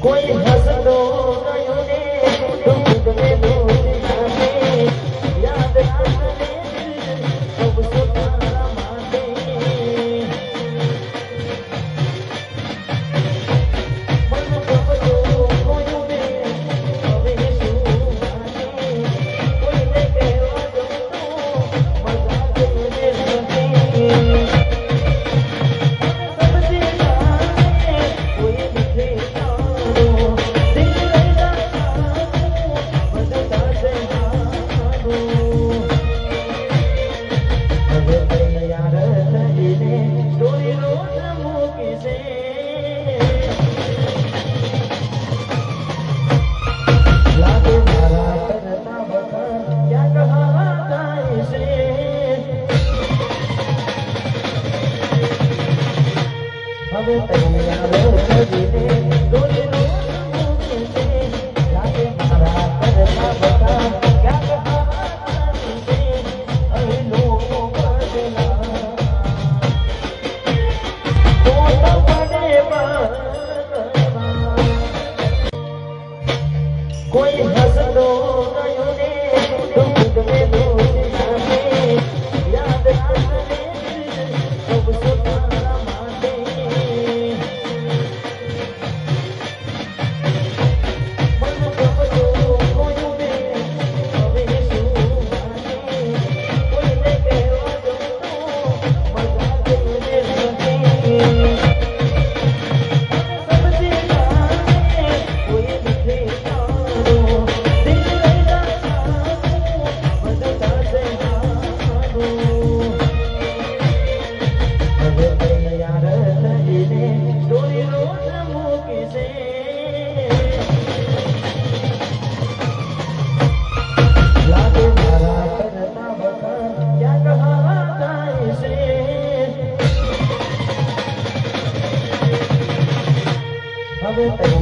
કોઈ હસતો ગયો ને દુઃખ में दोष जाने याद आने सब सुधारा माने मन गमतो कोयो ने હવે શું માને કોઈને કહેવા દો તો મજા દેને રહે સમજી જાને કોઈ દીધે હવે તૈયાર થઈને ડોલી મૂકે છે લાગે મારા કરતા બતા ક્યાંક હાથાની છે અહીં લોકો બદલા તો પડે કોઈ હસતો ગયો ને દુઃખ में दोष जाने याद आने सब सुधारा माने હવે